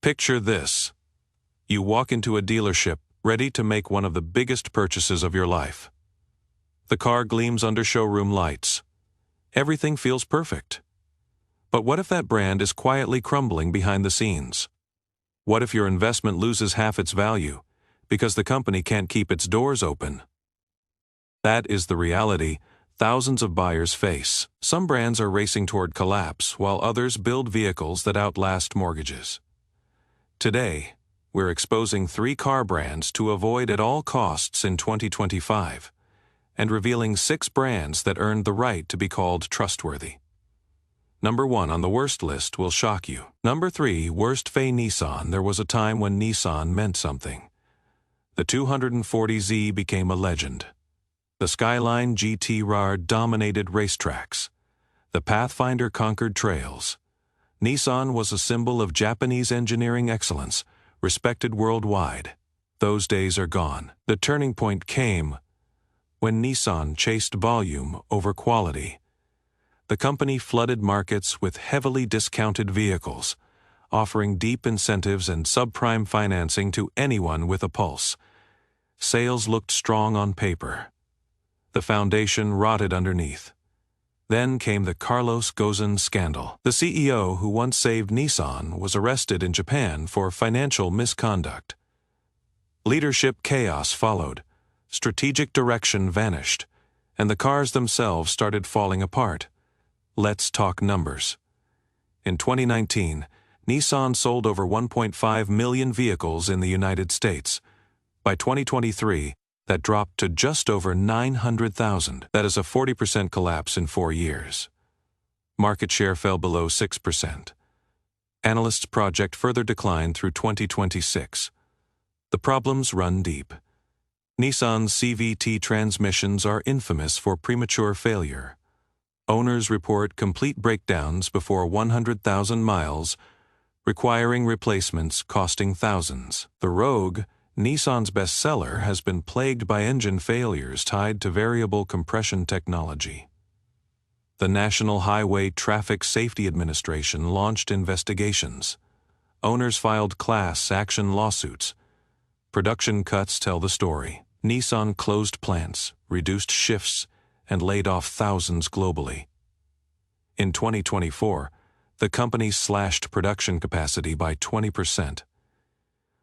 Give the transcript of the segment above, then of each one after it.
Picture this. You walk into a dealership, ready to make one of the biggest purchases of your life. The car gleams under showroom lights. Everything feels perfect. But what if that brand is quietly crumbling behind the scenes? What if your investment loses half its value because the company can't keep its doors open? That is the reality thousands of buyers face. Some brands are racing toward collapse, while others build vehicles that outlast mortgages. Today, we're exposing 3 car brands to avoid at all costs in 2025, and revealing 6 brands that earned the right to be called trustworthy. Number 1 on the worst list will shock you. Number 3, worst Fay Nissan. There was a time when Nissan meant something. The 240Z became a legend. The Skyline GT RAR dominated racetracks. The Pathfinder conquered trails. Nissan was a symbol of Japanese engineering excellence, respected worldwide. Those days are gone. The turning point came when Nissan chased volume over quality. The company flooded markets with heavily discounted vehicles, offering deep incentives and subprime financing to anyone with a pulse. Sales looked strong on paper. The foundation rotted underneath. Then came the Carlos Ghosn scandal. The CEO who once saved Nissan was arrested in Japan for financial misconduct. Leadership chaos followed. Strategic direction vanished, and the cars themselves started falling apart. Let's talk numbers. In 2019, Nissan sold over 1.5 million vehicles in the United States. By 2023, that dropped to just over 900,000. That is a 40% collapse in 4 years. Market share fell below 6%. Analysts project further decline through 2026. The problems run deep. Nissan's CVT transmissions are infamous for premature failure. Owners report complete breakdowns before 100,000 miles, requiring replacements costing thousands. The Rogue, Nissan's bestseller, has been plagued by engine failures tied to variable compression technology. The National Highway Traffic Safety Administration launched investigations. Owners filed class action lawsuits. Production cuts tell the story. Nissan closed plants, reduced shifts, and laid off thousands globally. In 2024, the company slashed production capacity by 20%.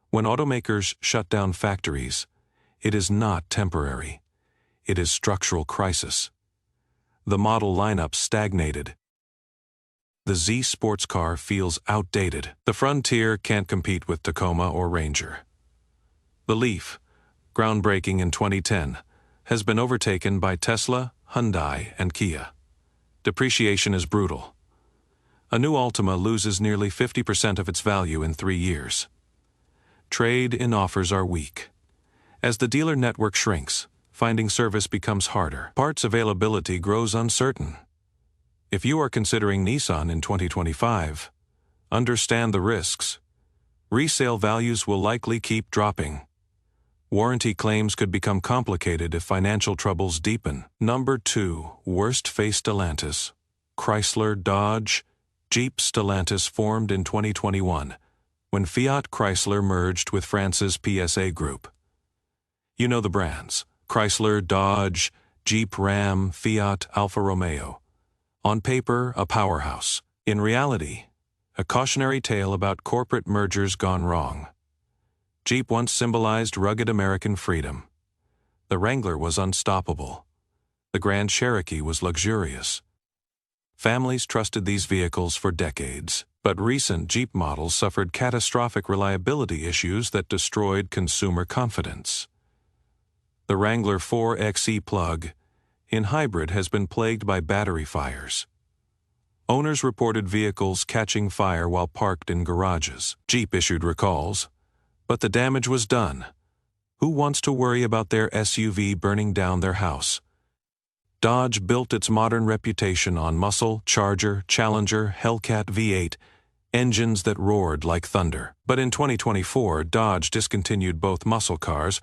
When automakers shut down factories, it is not temporary. It is structural crisis. The model lineup stagnated. The Z sports car feels outdated. The Frontier can't compete with Tacoma or Ranger. The Leaf, groundbreaking in 2010, has been overtaken by Tesla, Hyundai, and Kia. Depreciation is brutal. A new Altima loses nearly 50% of its value in 3 years. Trade-in offers are weak. As the dealer network shrinks, finding service becomes harder. Parts availability grows uncertain. If you are considering Nissan in 2025, understand the risks. Resale values will likely keep dropping. Warranty claims could become complicated if financial troubles deepen. Number 2, worst Fay Stellantis. Chrysler, Dodge, Jeep. Stellantis formed in 2021, when Fiat Chrysler merged with France's PSA Group. You know the brands: Chrysler, Dodge, Jeep, Ram, Fiat, Alfa Romeo. On paper, a powerhouse. In reality, a cautionary tale about corporate mergers gone wrong. Jeep once symbolized rugged American freedom. The Wrangler was unstoppable. The Grand Cherokee was luxurious. Families trusted these vehicles for decades, but recent Jeep models suffered catastrophic reliability issues that destroyed consumer confidence. The Wrangler 4xe plug-in hybrid has been plagued by battery fires. Owners reported vehicles catching fire while parked in garages. Jeep issued recalls, but the damage was done. Who wants to worry about their SUV burning down their house? Dodge built its modern reputation on muscle, Charger, Challenger, Hellcat V8, engines that roared like thunder. But in 2024, Dodge discontinued both muscle cars,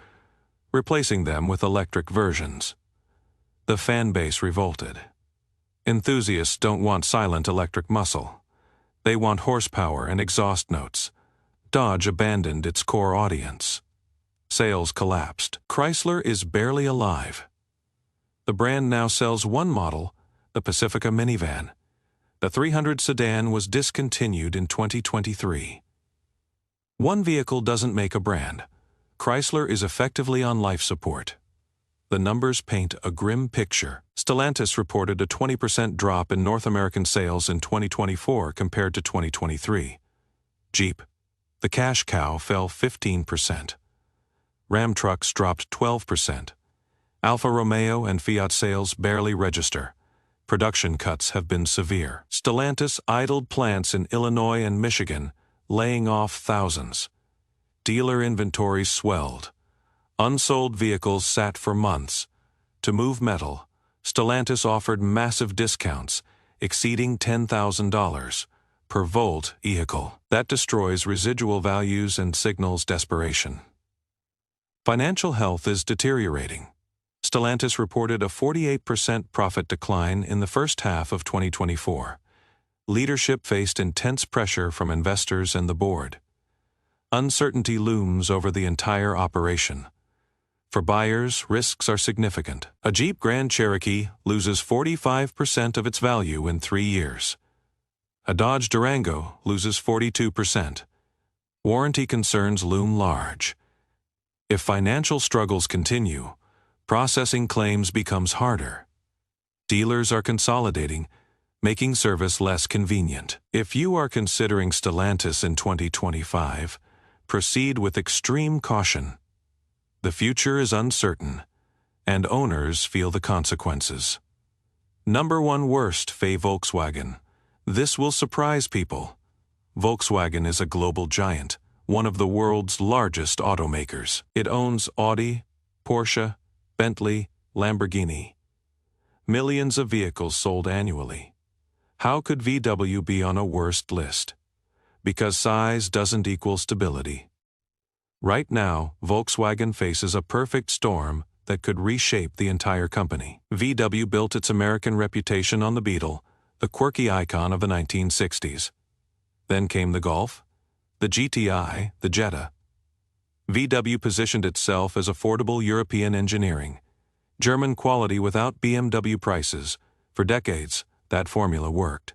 replacing them with electric versions. The fan base revolted. Enthusiasts don't want silent electric muscle. They want horsepower and exhaust notes. Dodge abandoned its core audience. Sales collapsed. Chrysler is barely alive. The brand now sells one model, the Pacifica minivan. The 300 sedan was discontinued in 2023. One vehicle doesn't make a brand. Chrysler is effectively on life support. The numbers paint a grim picture. Stellantis reported a 20% drop in North American sales in 2024 compared to 2023. Jeep, the cash cow, fell 15%. Ram trucks dropped 12%. Alfa Romeo and Fiat sales barely register. Production cuts have been severe. Stellantis idled plants in Illinois and Michigan, laying off thousands. Dealer inventories swelled. Unsold vehicles sat for months. To move metal, Stellantis offered massive discounts, exceeding $10,000 per volt vehicle. That destroys residual values and signals desperation. Financial health is deteriorating. Stellantis reported a 48% profit decline in the first half of 2024. Leadership faced intense pressure from investors and the board. Uncertainty looms over the entire operation. For buyers, risks are significant. A Jeep Grand Cherokee loses 45% of its value in 3 years. A Dodge Durango loses 42%. Warranty concerns loom large. If financial struggles continue, processing claims becomes harder. Dealers are consolidating, making service less convenient. If you are considering Stellantis in 2025, proceed with extreme caution. The future is uncertain, and owners feel the consequences. Number 1 worst, Volkswagen. This will surprise people. Volkswagen is a global giant, one of the world's largest automakers. It owns Audi, Porsche, Bentley, Lamborghini. Millions of vehicles sold annually. How could VW be on a worst list? Because size doesn't equal stability. Right now, Volkswagen faces a perfect storm that could reshape the entire company. VW built its American reputation on the Beetle, the quirky icon of the 1960s. Then came the Golf, the GTI, the Jetta. VW positioned itself as affordable European engineering, German quality without BMW prices. For decades, that formula worked.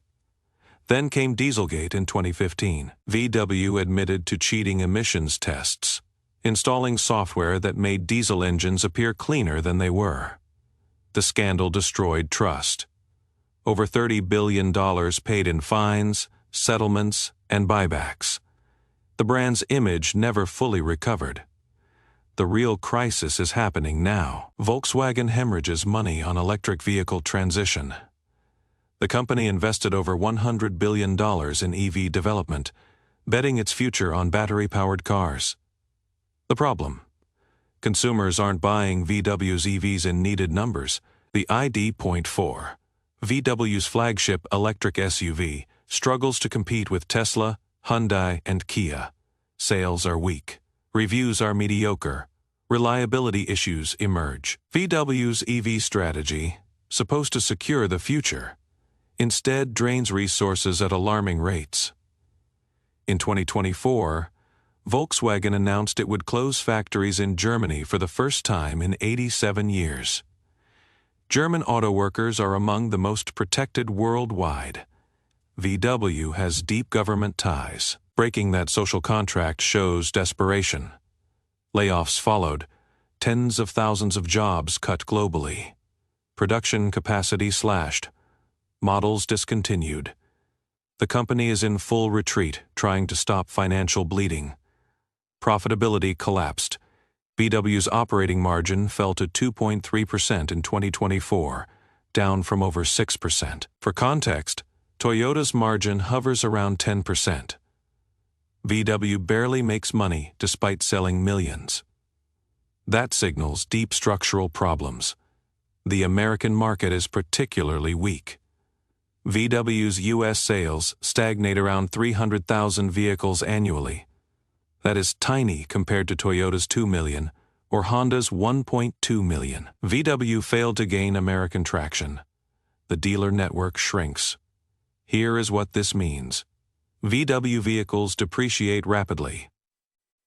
Then came Dieselgate in 2015. VW admitted to cheating emissions tests, installing software that made diesel engines appear cleaner than they were. The scandal destroyed trust. Over $30 billion paid in fines, settlements, and buybacks. The brand's image never fully recovered. The real crisis is happening now. Volkswagen hemorrhages money on electric vehicle transition. The company invested over $100 billion in EV development, betting its future on battery-powered cars. The problem? Consumers aren't buying VW's EVs in needed numbers. The ID.4, VW's flagship electric SUV, struggles to compete with Tesla, Hyundai, and Kia. Sales are weak. Reviews are mediocre. Reliability issues emerge. VW's EV strategy, supposed to secure the future, instead drains resources at alarming rates. In 2024, Volkswagen announced it would close factories in Germany for the first time in 87 years. German auto workers are among the most protected worldwide. VW has deep government ties. Breaking that social contract shows desperation. Layoffs followed, tens of thousands of jobs cut globally. Production capacity slashed. Models discontinued. The company is in full retreat, trying to stop financial bleeding. Profitability collapsed. VW's operating margin fell to 2.3% in 2024, down from over 6%. For context, Toyota's margin hovers around 10%. VW barely makes money despite selling millions. That signals deep structural problems. The American market is particularly weak. VW's U.S. sales stagnate around 300,000 vehicles annually. That is tiny compared to Toyota's 2 million or Honda's 1.2 million. VW failed to gain American traction. The dealer network shrinks. Here is what this means. VW vehicles depreciate rapidly.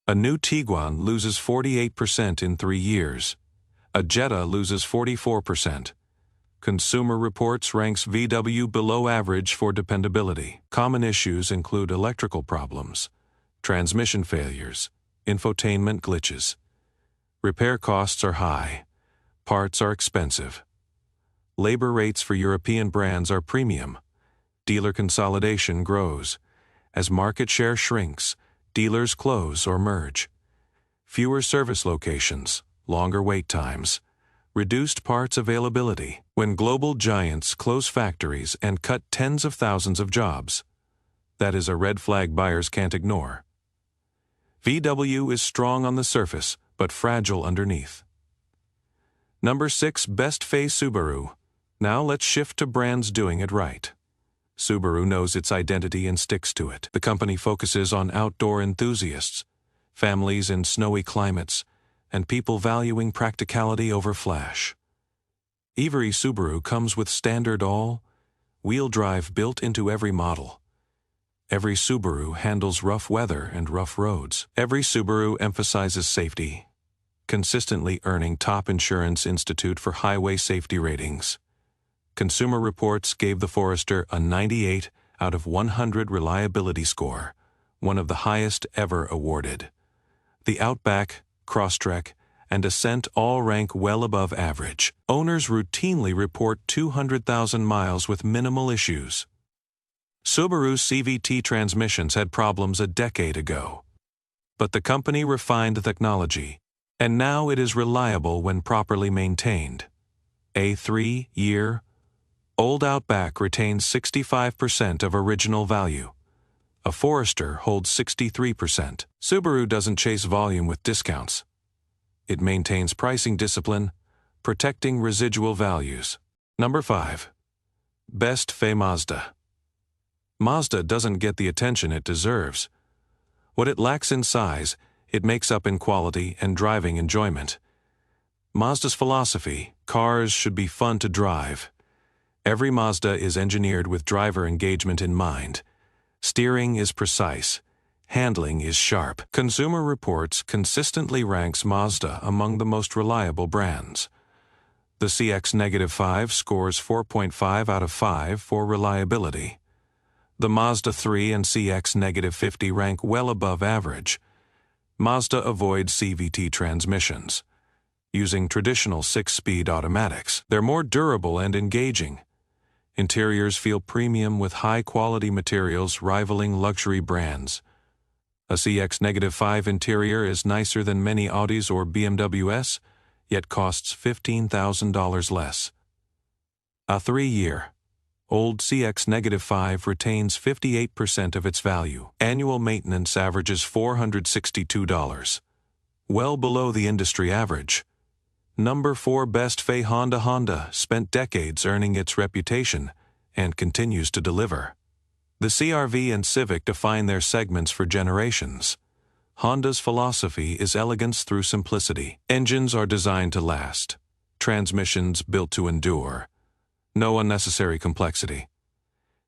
A new Tiguan loses 48% in 3 years. A Jetta loses 44%. Consumer Reports ranks VW below average for dependability. Common issues include electrical problems, transmission failures, infotainment glitches. Repair costs are high. Parts are expensive. Labor rates for European brands are premium. Dealer consolidation grows. As market share shrinks, dealers close or merge. Fewer service locations, longer wait times, reduced parts availability. When global giants close factories and cut tens of thousands of jobs, that is a red flag buyers can't ignore. VW is strong on the surface, but fragile underneath. Number 6, Best Face Subaru. Now let's shift to brands doing it right. Subaru knows its identity and sticks to it. The company focuses on outdoor enthusiasts, families in snowy climates, and people valuing practicality over flash. Every Subaru comes with standard all-wheel drive built into every model. Every Subaru handles rough weather and rough roads. Every Subaru emphasizes safety, consistently earning top Insurance Institute for Highway Safety ratings. Consumer Reports gave the Forester a 98 out of 100 reliability score, one of the highest ever awarded. The Outback, Crosstrek, and Ascent all rank well above average. Owners routinely report 200,000 miles with minimal issues. Subaru's CVT transmissions had problems a decade ago. But the company refined the technology, and now it is reliable when properly maintained. A 3-year-old Outback retains 65% of original value. A Forester holds 63%. Subaru doesn't chase volume with discounts. It maintains pricing discipline, protecting residual values. Number 5. Best Face Mazda. Mazda doesn't get the attention it deserves. What it lacks in size, it makes up in quality and driving enjoyment. Mazda's philosophy: cars should be fun to drive. Every Mazda is engineered with driver engagement in mind. Steering is precise. Handling is sharp. Consumer Reports consistently ranks Mazda among the most reliable brands. The CX-5 scores 4.5 out of 5 for reliability. The Mazda 3 and CX-50 rank well above average. Mazda avoids CVT transmissions, using traditional 6-speed automatics. They're more durable and engaging. Interiors feel premium with high-quality materials rivaling luxury brands. A CX-5 interior is nicer than many Audis or BMWs, yet costs $15,000 less. A 3-year-old CX-5 retains 58% of its value. Annual maintenance averages $462, well below the industry average. Number 4, Best Face Honda. Honda spent decades earning its reputation and continues to deliver. The CR-V and Civic define their segments for generations. Honda's philosophy is elegance through simplicity. Engines are designed to last. Transmissions built to endure. No unnecessary complexity.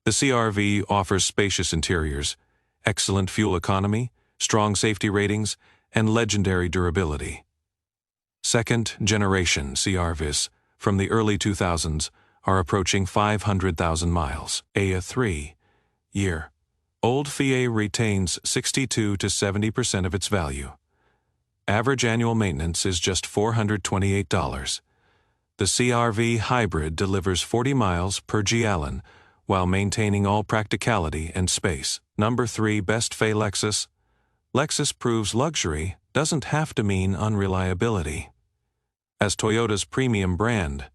The CR-V offers spacious interiors, excellent fuel economy, strong safety ratings, and legendary durability. Second-generation CR-Vs from the early 2000s are approaching 500,000 miles. A 3-year-old FIA retains 62 to 70% of its value. Average annual maintenance is just $428. The CR-V Hybrid delivers 40 miles per gallon while maintaining all practicality and space. Number 3, Best Face Lexus. Lexus proves luxury doesn't have to mean unreliability. As Toyota's premium brand,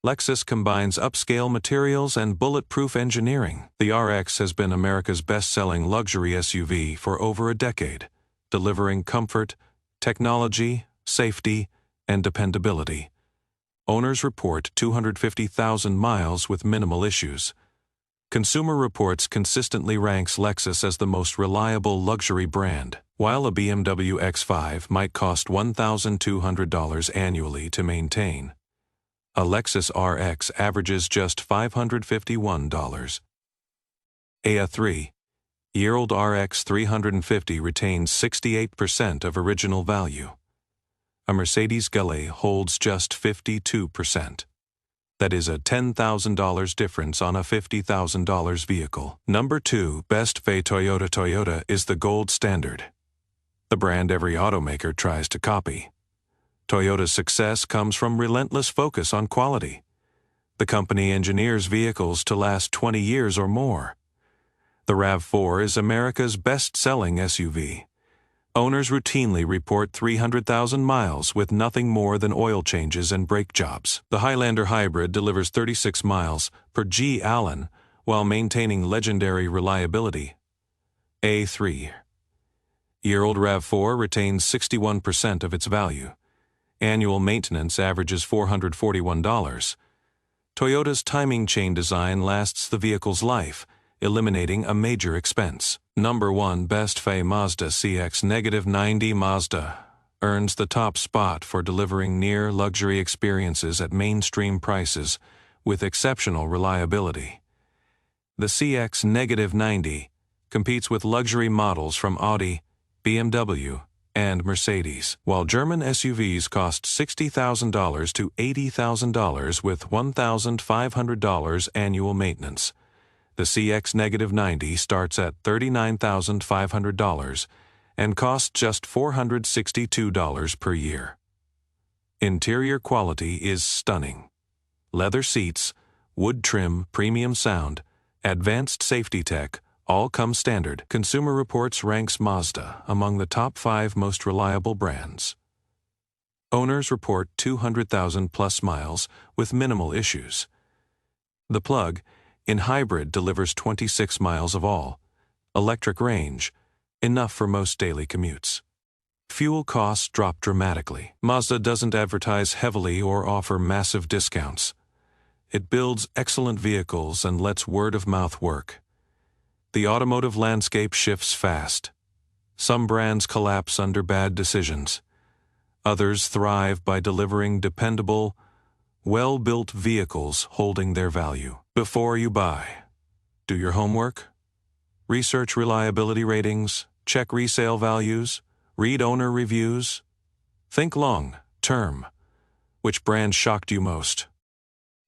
Lexus combines upscale materials and bulletproof engineering. The RX has been America's best-selling luxury SUV for over a decade, delivering comfort, technology, safety, and dependability. Owners report 250,000 miles with minimal issues. Consumer Reports consistently ranks Lexus as the most reliable luxury brand. While a BMW X5 might cost $1,200 annually to maintain, a Lexus RX averages just $551. A Year-old RX 350 retains 68% of original value. A Mercedes Gallet holds just 52%. That is a $10,000 difference on a $50,000 vehicle. Number 2, Best Pay Toyota. Toyota is the gold standard, the brand every automaker tries to copy. Toyota's success comes from relentless focus on quality. The company engineers vehicles to last 20 years or more. The RAV4 is America's best-selling SUV. Owners routinely report 300,000 miles with nothing more than oil changes and brake jobs. The Highlander Hybrid delivers 36 miles per G Allen while maintaining legendary reliability. A 3-year-old RAV4 retains 61% of its value. Annual maintenance averages $441. Toyota's timing chain design lasts the vehicle's life, eliminating a major expense. Number 1, Best Pay Mazda CX-90. Mazda earns the top spot for delivering near-luxury experiences at mainstream prices with exceptional reliability. The CX-90 competes with luxury models from Audi, BMW, and Mercedes, while German SUVs cost $60,000 to $80,000 with $1,500 annual maintenance. The CX-90 starts at $39,500 and costs just $462 per year. Interior quality is stunning. Leather seats, wood trim, premium sound, advanced safety tech, all come standard. Consumer Reports ranks Mazda among the top 5 most reliable brands. Owners report 200,000 plus miles with minimal issues. The Plug in hybrid delivers 26 miles of all-electric range, enough for most daily commutes. Fuel costs drop dramatically. Mazda doesn't advertise heavily or offer massive discounts. It builds excellent vehicles and lets word-of-mouth work. The automotive landscape shifts fast. Some brands collapse under bad decisions. Others thrive by delivering dependable, well-built vehicles holding their value. Before you buy, do your homework. Research reliability ratings, check resale values, read owner reviews. Think long-term. Which brand shocked you most?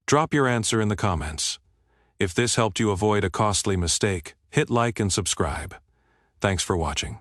Drop your answer in the comments. If this helped you avoid a costly mistake, hit like and subscribe. Thanks for watching.